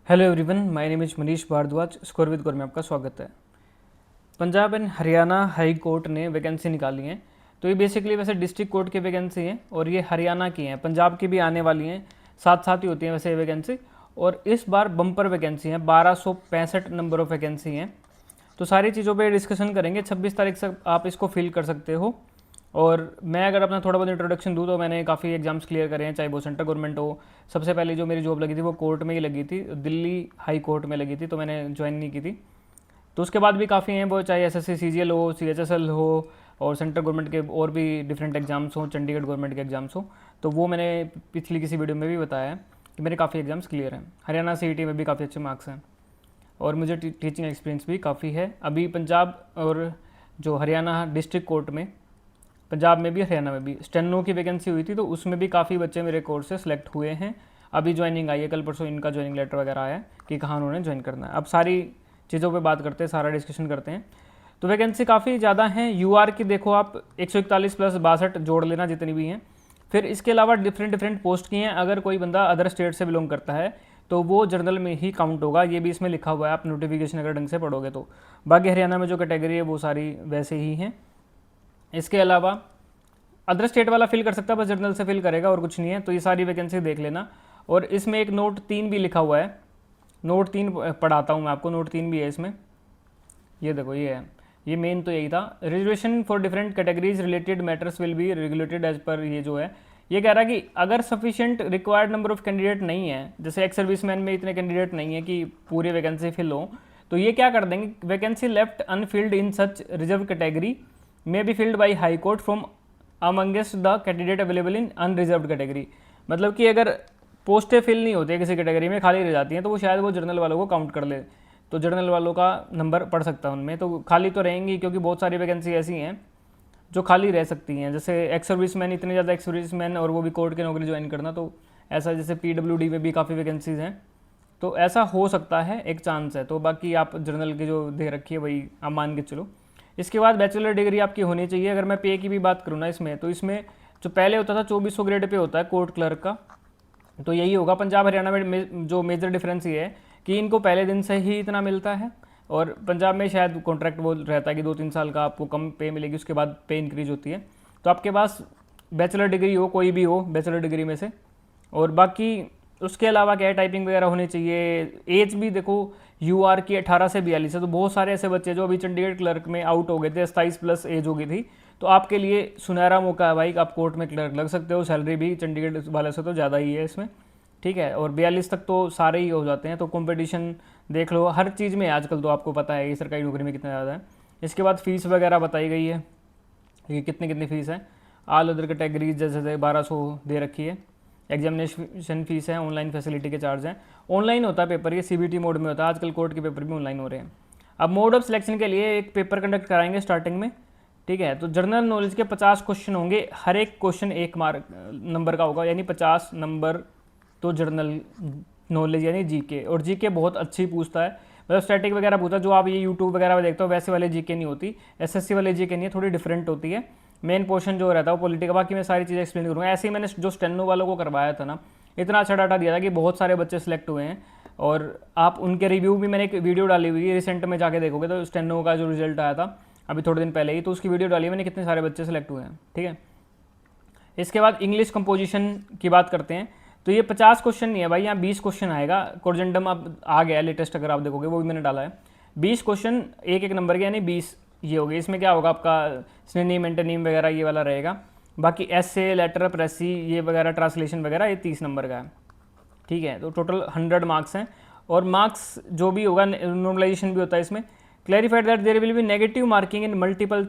Hello everyone, my name is Manish Bhardwaj. Score with में आपका स्वागत है। Punjab and Haryana high court ने वैकेंसी निकाली है। तो ये बेसिकली वैसे डिस्ट्रिक्ट कोर्ट की वैकेंसी है और ये हरियाणा की हैं, पंजाब की भी आने वाली हैं, साथ साथ ही होती हैं वैसे ये वैकेंसी। और इस बार बम्पर वैकेंसी है, 1265 नंबर ऑफ वैकेंसी हैं। तो सारी चीज़ों पे डिस्कशन करेंगे। 26 तारीख से आप इसको फिल कर सकते हो। और मैं अगर अपना थोड़ा बहुत इंट्रोडक्शन दूँ तो मैंने काफ़ी एग्जाम्स क्लियर करे हैं, चाहे वो सेंट्रल गवर्नमेंट हो। सबसे पहले जो मेरी जॉब लगी थी वो कोर्ट में ही लगी थी, दिल्ली हाई कोर्ट में लगी थी, तो मैंने ज्वाइन नहीं की थी। तो उसके बाद भी काफ़ी हैं, वो चाहे एसएससी सीजीएल हो, सीएचएसएल हो, और सेंट्रल गवर्नमेंट के और भी डिफरेंट एग्जाम्स हो, चंडीगढ़ गवर्नमेंट के एग्जाम्स हो। तो वो मैंने पिछली किसी वीडियो में भी बताया है कि मेरे काफ़ी एग्जाम्स क्लियर हैं। हरियाणा सीईटी में भी काफ़ी अच्छे मार्क्स हैं और मुझे टीचिंग एक्सपीरियंस भी काफ़ी है। अभी पंजाब और जो हरियाणा डिस्ट्रिक्ट कोर्ट में, पंजाब में भी हरियाणा में भी स्टेनो की वैकेंसी हुई थी, तो उसमें भी काफ़ी बच्चे मेरे कोर्स से सिलेक्ट हुए हैं। अभी ज्वाइनिंग आई है, कल परसों इनका ज्वाइनिंग लेटर वगैरह आया है कि कहाँ उन्होंने ज्वाइन करना है। अब सारी चीज़ों पे बात करते हैं, सारा डिस्कशन करते हैं। तो वैकेंसी काफ़ी ज़्यादा है। यूआर की देखो आप 141 प्लस 62 जोड़ लेना जितनी भी हैं। फिर इसके अलावा डिफरेंट पोस्ट की हैं। अगर कोई बंदा अदर स्टेट से बिलोंग करता है तो वो जनरल में ही काउंट होगा, ये भी इसमें लिखा हुआ है, आप नोटिफिकेशन अगर ढंग से पढ़ोगे तो। बाकी हरियाणा में जो कैटेगरी है वो सारी वैसे ही हैं। इसके अलावा अदर स्टेट वाला फिल कर सकता है, बस जनरल से फिल करेगा और कुछ नहीं है। तो ये सारी वैकेंसी देख लेना। और इसमें एक नोट 3 भी लिखा हुआ है, नोट 3 पढ़ाता हूँ मैं आपको। नोट 3 भी है इसमें, ये देखो, ये है, ये मेन तो यही था। Reservation for different categories related matters will be regulated as per, ये जो है ये कह रहा है कि अगर sufficient required number of candidate नहीं है, जैसे एक्स सर्विसमैन में इतने कैंडिडेट नहीं है कि पूरी वैकेंसी फिल हो, तो ये क्या कर देंगे, vacancy left Anfield in such reserve category may be filled by high court from amongst the candidate available in unreserved category. मतलब कि अगर पोस्टें फिल नहीं होती है किसी कैटेगरी में, खाली रह जाती हैं, तो वो शायद वो जनरल वालों को काउंट कर ले, तो जनरल वालों का नंबर पड़ सकता है उनमें। तो खाली तो रहेंगी, क्योंकि बहुत सारी वैकेंसी ऐसी हैं जो खाली रह सकती हैं। जैसे एक्स सर्विसमैन, इतने ज़्यादा एक्स सर्विसमैन और वो भी कोर्ट की नौकरी ज्वाइन करना, तो ऐसा जैसे पीडब्ल्यूडी में भी काफ़ी वैकेंसीज़ हैं, तो ऐसा हो सकता है, एक चांस है। तो बाकी आप जनरल की जो दे रखी है वही आप मान के चलो। इसके बाद बैचलर डिग्री आपकी होनी चाहिए। अगर मैं पे की भी बात करूँ ना इसमें, तो इसमें जो पहले होता था 2400 ग्रेड पे होता है कोर्ट क्लर्क का, तो यही होगा। पंजाब हरियाणा में जो मेजर डिफरेंस ये है कि इनको पहले दिन से ही इतना मिलता है, और पंजाब में शायद कॉन्ट्रैक्ट वो रहता है कि 2-3 साल का आपको कम पे मिलेगी, उसके बाद पे इंक्रीज होती है। तो आपके पास बैचलर डिग्री हो, कोई भी हो बैचलर डिग्री में से। और बाकी उसके अलावा क्या है, टाइपिंग वगैरह होनी चाहिए। एज भी देखो यूआर की 18 से 42 है, तो बहुत सारे ऐसे बच्चे जो अभी चंडीगढ़ क्लर्क में आउट हो गए थे, 27 प्लस एज हो गई थी, तो आपके लिए सुनहरा मौका है भाई, आप कोर्ट में क्लर्क लग सकते हो। सैलरी भी चंडीगढ़ वाले से तो ज़्यादा ही है इसमें, ठीक है। और 42 तक तो सारे ही हो जाते हैं। तो कंपटीशन देख लो हर चीज़ में आजकल, तो आपको पता है ये सरकारी नौकरी में कितना ज़्यादा है। इसके बाद फीस वगैरह बताई गई है कि कितनी कितनी फ़ीस है। ऑल अदर कैटेगरीज जैसे 1200 दे रखी है। एग्जामिनेशन फीस है, ऑनलाइन फैसिलिटी के चार्ज हैं। ऑनलाइन होता है पेपर, ये सीबीटी मोड में होता है। आजकल कोर्ट के पेपर भी ऑनलाइन हो रहे हैं। अब मोड ऑफ सिलेक्शन के लिए एक पेपर कंडक्ट कराएंगे स्टार्टिंग में, ठीक है। तो जनरल नॉलेज के 50 क्वेश्चन होंगे, हर एक क्वेश्चन 1 नंबर का होगा, यानी 50 नंबर। तो जनरल नॉलेज यानी जीके, और जीके बहुत अच्छी पूछता है, मतलब स्टैटिक वगैरह पूछता है, जो आप ये यूट्यूब वगैरह में देखते हो वैसे वाले जीके नहीं होती। एसएससी वाले जीके नहीं है, थोड़ी डिफरेंट होती है। मेन पोर्शन जो रहता है वो पॉलिटिकल। बाकी मैं सारी चीज़ें एक्सप्लेन करूँगा। ऐसे ही मैंने जो स्टेनो वालों को करवाया था ना, इतना अच्छा डाटा दिया था कि बहुत सारे बच्चे सिलेक्ट हुए हैं। और आप उनके रिव्यू भी, मैंने एक वीडियो डाली हुई है रिसेंट में, जाके देखोगे तो स्टेनो का जो रिजल्ट आया था अभी थोड़े दिन पहले ही, तो उसकी वीडियो डाली मैंने, कितने सारे बच्चे सेलेक्ट हुए हैं, ठीक है। इसके बाद इंग्लिश कंपोजिशन की बात करते हैं। तो ये 50 क्वेश्चन नहीं है भाई, यहाँ 20 क्वेश्चन आएगा। कोर्जेंडम अब आ गया लेटेस्ट, अगर आप देखोगे वो भी मैंने डाला है। 20 क्वेश्चन, एक नंबर के, यानी 20 ये हो गए। इसमें क्या होगा, आपका सिनोनिम एंटोनिम वगैरह ये वाला रहेगा। बाकी एसे, लेटर, प्रेसी ये वगैरह, ट्रांसलेशन वगैरह, ये 30 नंबर का है, ठीक है। तो टोटल 100 मार्क्स हैं। और मार्क्स जो भी होगा, नॉर्मलाइजेशन भी होता है इसमें। Clarified that there will be negative marking in multiple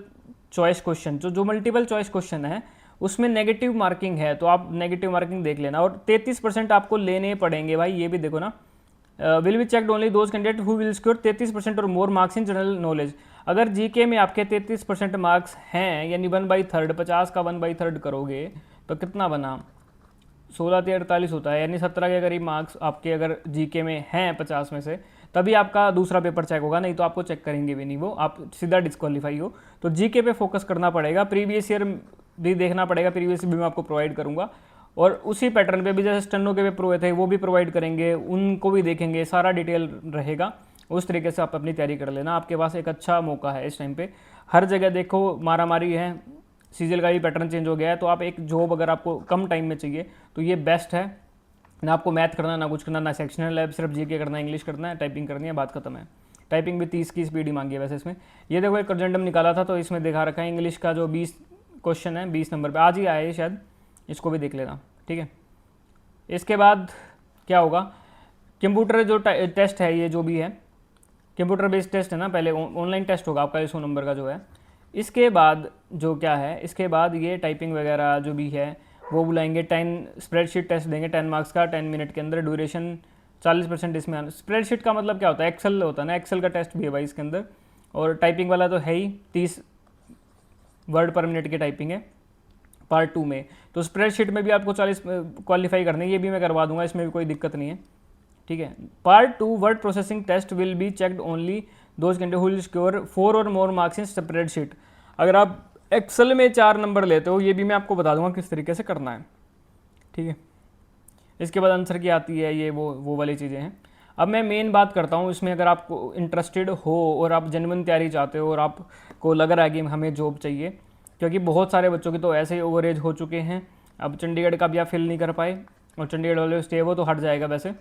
choice question. जो मल्टीपल चॉइस क्वेश्चन है उसमें नेगेटिव मार्किंग है, तो आप नेगेटिव मार्किंग देख लेना। और 33% आपको लेने पड़ेंगे भाई, ये भी देखो ना। Will be checked only those candidate who will score 33% और more marks in general knowledge. अगर जीके में आपके 33% मार्क्स हैं, यानी 1/3, 50 का 1/3 करोगे तो कितना बना, 16 से 48 होता है, यानी 17 के करीब मार्क्स आपके अगर जीके में हैं 50 में से, तभी आपका दूसरा पेपर चेक होगा, नहीं तो आपको चेक करेंगे भी नहीं, वो आप सीधा डिस्क्वालीफाई हो। तो जीके पे फोकस करना पड़ेगा। प्रीवियस ईयर भी देखना पड़ेगा, प्रीवियस भी मैं आपको प्रोवाइड करूँगा। और उसी पैटर्न पे भी जैसे स्टेनो के पेपर हुए थे वो भी प्रोवाइड करेंगे, उनको भी देखेंगे, सारा डिटेल रहेगा। उस तरीके से आप अपनी तैयारी कर लेना, आपके पास एक अच्छा मौका है इस टाइम पे। हर जगह देखो मारा मारी है, सीजीएल का भी पैटर्न चेंज हो गया है, तो आप एक जॉब अगर आपको कम टाइम में चाहिए तो ये बेस्ट है। ना आपको मैथ करना, ना कुछ करना, ना सेक्शनल है, सिर्फ जीके करना है, इंग्लिश करना है, टाइपिंग करनी है, बात खत्म है। टाइपिंग भी 30 की स्पीड ही मांगी है वैसे इसमें। ये देखो एक अर्जेंडम निकाला था तो इसमें दिखा रखा है इंग्लिश का जो 20 क्वेश्चन है 20 नंबर पे आज ही आया है शायद, इसको भी देख लेना, ठीक है। इसके बाद क्या होगा, कंप्यूटर जो टेस्ट है ये जो भी है कंप्यूटर बेस्ड टेस्ट है ना, पहले ऑनलाइन टेस्ट होगा आपका 100 नंबर का जो है। इसके बाद जो क्या है, इसके बाद ये टाइपिंग वगैरह जो भी है वो बुलाएंगे, 10 स्प्रेडशीट टेस्ट देंगे 10 मार्क्स का, 10 मिनट के अंदर, ड्यूरेशन 40% इसमें आना। स्प्रेडशीट का मतलब क्या होता है, एक्सेल होता है ना, एक्सेल का टेस्ट भी है भाई इसके अंदर। और टाइपिंग वाला तो है ही, 30 वर्ड पर मिनट की टाइपिंग है पार्ट 2 में। तो स्प्रेडशीट में भी आपको 40 क्वालिफाई करने, ये भी मैं करवा दूंगा, इसमें भी कोई दिक्कत नहीं है, ठीक है। Part 2 word processing test will be checked only those candidate who will score 4 और मोर मार्क्स इन स्प्रेडशीट। अगर आप एक्सेल में 4 नंबर लेते हो, ये भी मैं आपको बता दूंगा किस तरीके से करना है, ठीक है। इसके बाद आंसर की आती है ये वो वाली चीज़ें हैं। अब मैं मेन बात करता हूँ इसमें, अगर आपको इंटरेस्टेड हो और आप जेन्युइन तैयारी चाहते हो और आपको लग रहा है कि हमें जॉब चाहिए, क्योंकि बहुत सारे बच्चों की तो ऐसे ही ओवर एज हो चुके हैं, अब चंडीगढ़ का भी आप फिल नहीं कर पाए, और चंडीगढ़ वाले स्टे वो तो हट जाएगा वैसे,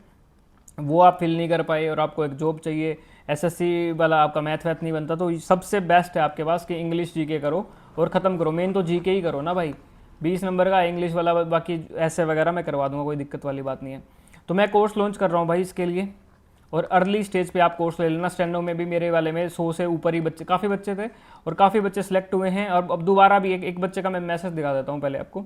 वो आप फिल नहीं कर पाए और आपको एक जॉब चाहिए, एसएससी वाला आपका मैथ वैथ नहीं बनता, तो सबसे बेस्ट है आपके पास कि इंग्लिश जीके करो और ख़त्म करो। मेन तो जीके ही करो ना भाई, 20 नंबर का इंग्लिश वाला, बाकी ऐसे वगैरह मैं करवा दूंगा, कोई दिक्कत वाली बात नहीं है। तो मैं कोर्स लॉन्च कर रहा हूँ भाई इसके लिए, और अर्ली स्टेज पे आप कोर्स ले लेना। स्टेनो में भी मेरे वाले में 100 से ऊपर ही बच्चे, काफ़ी बच्चे थे और काफ़ी बच्चे सेलेक्ट हुए हैं। और अब दोबारा भी एक बच्चे का मैं मैसेज दिखा देता हूँ पहले आपको।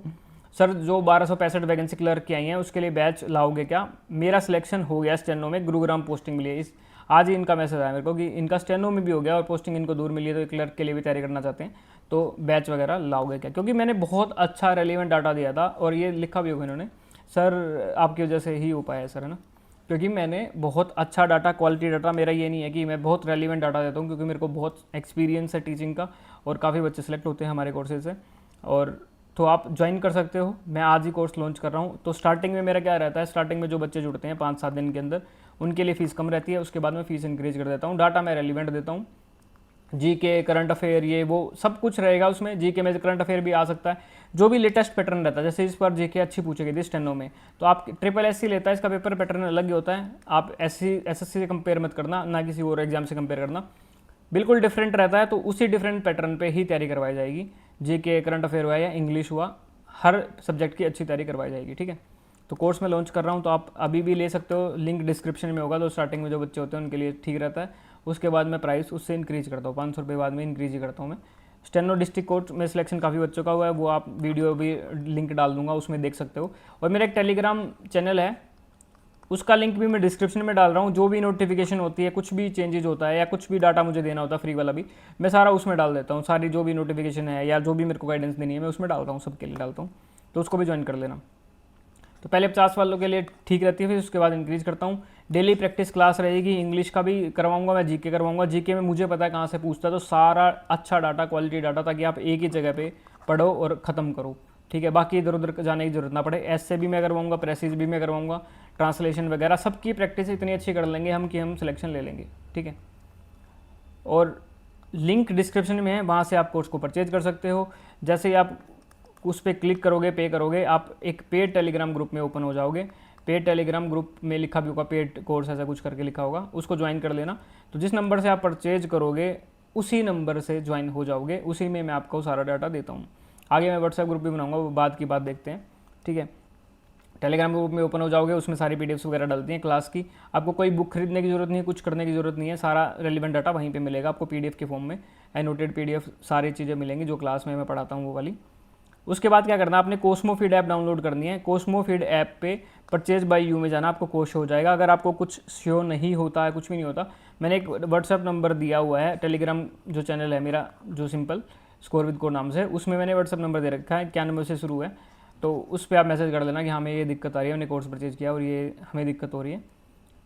सर जो 1265 वैकेंसी क्लर्क की आई हैं उसके लिए बैच लाओगे क्या? मेरा सिलेक्शन हो गया स्टेनो में, गुरुग्राम पोस्टिंग मिली है। इस आज ही इनका मैसेज आया मेरे को कि इनका स्टेनो में भी हो गया और पोस्टिंग इनको दूर मिली है, तो क्लर्क के लिए भी तैयारी करना चाहते हैं, तो बैच वगैरह लाओगे क्या? क्योंकि मैंने बहुत अच्छा रेलिवेंट डाटा दिया था, और ये लिखा भी होगा इन्होंने, सर आपकी वजह से ही हो पाया है सर, है ना, क्योंकि मैंने बहुत अच्छा डाटा, क्वालिटी डाटा, मेरा ये नहीं है कि मैं बहुत रेलिवेंट डाटा देता हूँ, क्योंकि मेरे को बहुत एक्सपीरियंस है टीचिंग का और काफ़ी बच्चे सेलेक्ट होते हैं हमारे कोर्सेज से। और तो आप ज्वाइन कर सकते हो, मैं आज ही कोर्स लॉन्च कर रहा हूँ। तो स्टार्टिंग में मेरा क्या रहता है, स्टार्टिंग में जो बच्चे जुड़ते हैं 5-7 दिन के अंदर, उनके लिए फ़ीस कम रहती है, उसके बाद मैं फ़ीस इंक्रीज कर देता हूँ। डाटा मैं रेलिवेंट देता हूँ, जीके, करंट अफेयर, ये वो सब कुछ रहेगा उसमें। जीके में करंट अफेयर भी आ सकता है, जो भी लेटेस्ट पैटर्न रहता है। जैसे इस बार जीके अच्छी पूछी गई थी स्टेनो में, तो आप SSC लेता है, इसका पेपर पैटर्न अलग ही होता है। आप SSC से कंपेयर मत करना, ना किसी और एग्जाम से कंपेयर करना, बिल्कुल डिफरेंट रहता है। तो उसी डिफरेंट पैटर्न पे ही तैयारी करवाई जाएगी। जीके, करंट अफेयर हुआ या इंग्लिश हुआ, हर सब्जेक्ट की अच्छी तैयारी करवाई जाएगी, ठीक है। तो कोर्स में लॉन्च कर रहा हूँ, तो आप अभी भी ले सकते हो, लिंक डिस्क्रिप्शन में होगा। तो स्टार्टिंग में जो बच्चे होते हैं उनके लिए ठीक रहता है, उसके बाद मैं प्राइस उससे इंक्रीज करता हूँ, 500 रुपये बाद में इंक्रीज ही करता हूँ मैं। स्टेनो डिस्ट्रिक्ट कोर्ट में सिलेक्शन काफ़ी बच्चों का हुआ है, वो आप वीडियो भी लिंक डाल दूंगा, उसमें देख सकते हो। और मेरा एक टेलीग्राम चैनल है, उसका लिंक भी मैं डिस्क्रिप्शन में डाल रहा हूँ। जो भी नोटिफिकेशन होती है, कुछ भी चेंजेस होता है या कुछ भी डाटा मुझे देना होता है फ्री वाला भी, मैं सारा उसमें डाल देता हूँ। सारी जो भी नोटिफिकेशन है या जो भी मेरे को गाइडेंस देनी है मैं उसमें डालता हूँ, सबके लिए डालता हूँ, तो उसको भी ज्वाइन कर लेना। तो पहले 50 वालों के लिए ठीक रहती है, फिर उसके बाद इंक्रीज करता हूँ। डेली प्रैक्टिस क्लास रहेगी, इंग्लिश का भी करवाऊंगा मैं, जीके करवाऊंगा। जीके में मुझे पता है कहाँ से पूछता है, तो सारा अच्छा डाटा, क्वालिटी डाटा, ताकि आप एक ही जगह पे पढ़ो और ख़त्म करो, ठीक है। बाकी इधर उधर जाने की जरूरत ना पड़े। ऐसे भी मैं करवाऊंगा, प्रेसिज भी मैं करवाऊंगा, ट्रांसलेशन वगैरह सबकी प्रैक्टिस इतनी अच्छी कर लेंगे हम कि हम सिलेक्शन ले लेंगे, ठीक है। और लिंक डिस्क्रिप्शन में है, वहाँ से आप कोर्स को परचेज कर सकते हो। जैसे ही आप उस पर क्लिक करोगे, पे करोगे, आप एक पेड टेलीग्राम ग्रुप में ओपन हो जाओगे। पेड टेलीग्राम ग्रुप में लिखा भी होगा पेड कोर्स, ऐसा कुछ करके लिखा होगा, उसको ज्वाइन कर लेना। तो जिस नंबर से आप परचेज करोगे उसी नंबर से ज्वाइन हो जाओगे, उसी में मैं आपको सारा डाटा देता हूँ। आगे मैं व्हाट्सएप ग्रुप भी बनाऊंगा, वो बाद की बात देखते हैं, ठीक है। टेलीग्राम ग्रुप में ओपन हो जाओगे, उसमें सारी PDFs वगैरह डलती हैं क्लास की। आपको कोई बुक खरीदने की जरूरत नहीं है, कुछ करने की जरूरत नहीं है, सारा रेलिवेंट डाटा वहीं पे मिलेगा आपको PDF के फॉर्म में। एनोटेड PDF सारी चीज़ें मिलेंगी जो क्लास में मैं पढ़ाता हूँ वो वाली। उसके बाद क्या करना, आपने कोस्मोफीड ऐप डाउनलोड करनी है। कोस्मोफीड ऐप पे परचेज बाय यू में जाना, आपको कोर्स हो जाएगा। अगर आपको कुछ शो नहीं होता है, कुछ भी नहीं होता, मैंने एक व्हाट्सएप नंबर दिया हुआ है, टेलीग्राम जो चैनल है मेरा, जो सिंपल स्कोर विद कोड नाम से, उसमें मैंने व्हाट्सएप नंबर दे रखा है, 91 से शुरू है। तो उस पर आप मैसेज कर देना कि हमें ये दिक्कत आ रही है, हमने कोर्स परचेज किया और ये हमें दिक्कत हो रही है,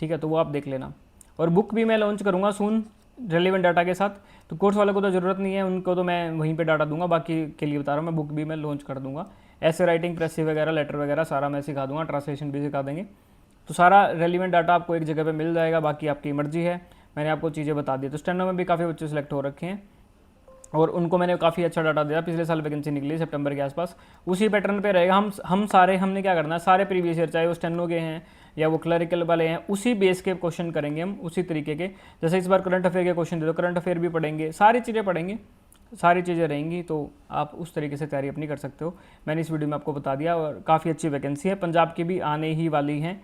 ठीक है। तो वो आप देख लेना। और बुक भी मैं लॉन्च करूँगा सून, रेलिवेंट डाटा के साथ। तो कोर्स वालों को तो ज़रूरत नहीं है, उनको तो मैं वहीं पे डाटा दूंगा, बाकी के लिए बता रहा हूँ मैं, बुक भी मैं लॉन्च कर दूंगा ऐसे राइटिंग, प्रेसिव वगैरह, लेटर वगैरह सारा मैं सिखा दूंगा, ट्रांसलेशन भी सिखा देंगे। तो सारा रेलिवेंट डाटा आपको एक जगह पे मिल जाएगा, बाकी आपकी मर्जी है। मैंने आपको चीज़ें बता दी। तो स्टेनो में भी काफ़ी बच्चे सेलेक्ट हो रखे हैं और उनको मैंने काफ़ी अच्छा डाटा दिया। पिछले साल वैकेंसी निकली सितंबर के आसपास, उसी पैटर्न पे रहेगा। हमने क्या करना है, सारे प्रीवियस ईयर चाहे वो स्टेनो के हैं या वो क्लरिकल वाले हैं, उसी बेस के क्वेश्चन करेंगे हम, उसी तरीके के। जैसे इस बार करंट अफेयर के क्वेश्चन दे दो, करंट अफेयर भी पढ़ेंगे, सारी चीज़ें पढ़ेंगे, सारी चीज़ें रहेंगी। तो आप उस तरीके से तैयारी अपनी कर सकते हो। मैंने इस वीडियो में आपको बता दिया और काफ़ी अच्छी वैकेंसी है। पंजाब की भी आने ही वाली हैं,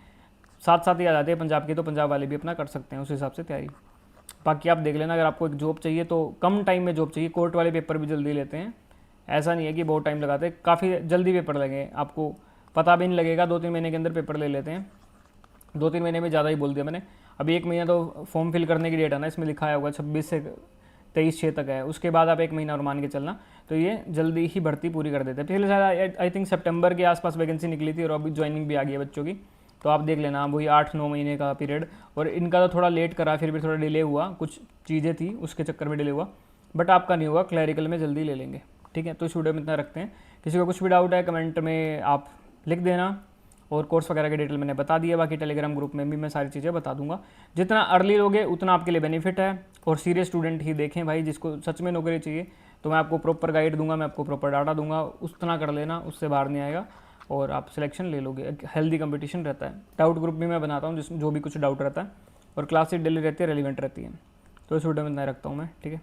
साथ साथ ही आ जाते हैं पंजाब की, तो पंजाब वाले भी अपना कर सकते हैं उस हिसाब से तैयारी। बाकी आप देख लेना, अगर आपको एक जॉब चाहिए तो कम टाइम में जॉब चाहिए। कोर्ट वाले पेपर भी जल्दी लेते हैं, ऐसा नहीं है कि बहुत टाइम लगाते, काफ़ी जल्दी पेपर लगे, आपको पता भी नहीं लगेगा, 2-3 महीने के अंदर पेपर ले लेते हैं। 2-3 महीने में ज़्यादा ही बोल दिया मैंने। अभी 1 महीना तो फॉर्म फिल करने की डेट है ना, इसमें लिखा होगा 26 से 23/6 तक है, उसके बाद आप 1 महीना और मान के चलना। तो ये जल्दी ही भर्ती पूरी कर देते हैं। पिछले साल आई थिंक सितंबर के आसपास वैकेंसी निकली थी और अभी ज्वाइनिंग भी आ गई है बच्चों की। तो आप देख लेना, वही 8-9 महीने का पीरियड। और इनका तो थोड़ा लेट करा, फिर भी थोड़ा डिले हुआ, कुछ चीज़ें थी उसके चक्कर में डिले हुआ, बट आपका नहीं हुआ, क्लैरिकल में जल्दी ले लेंगे। ठीक है, तो इस वीडियो में इतना रखते हैं। किसी को कुछ भी डाउट है कमेंट में आप लिख देना। और कोर्स वगैरह के डिटेल मैंने बता दिया, बाकी टेलीग्राम ग्रुप में भी मैं सारी चीज़ें बता दूंगा। जितना अर्ली लोगे उतना आपके लिए बेनिफिट है। और सीरियस स्टूडेंट ही देखें भाई, जिसको सच में नौकरी चाहिए, तो मैं आपको प्रॉपर गाइड दूंगा, मैं आपको प्रॉपर डाटा दूंगा, उतना कर लेना, उससे बाहर नहीं आएगा और आप सिलेक्शन ले लोगे। हेल्दी कंपटीशन रहता है। डाउट ग्रुप भी मैं बनाता हूँ, जिसमें जो भी कुछ डाउट रहता है, और क्लासेस डेली रहती है, रेलिवेंट रहती है। तो इस वीडियो में इतना रखता हूँ मैं। ठीक है।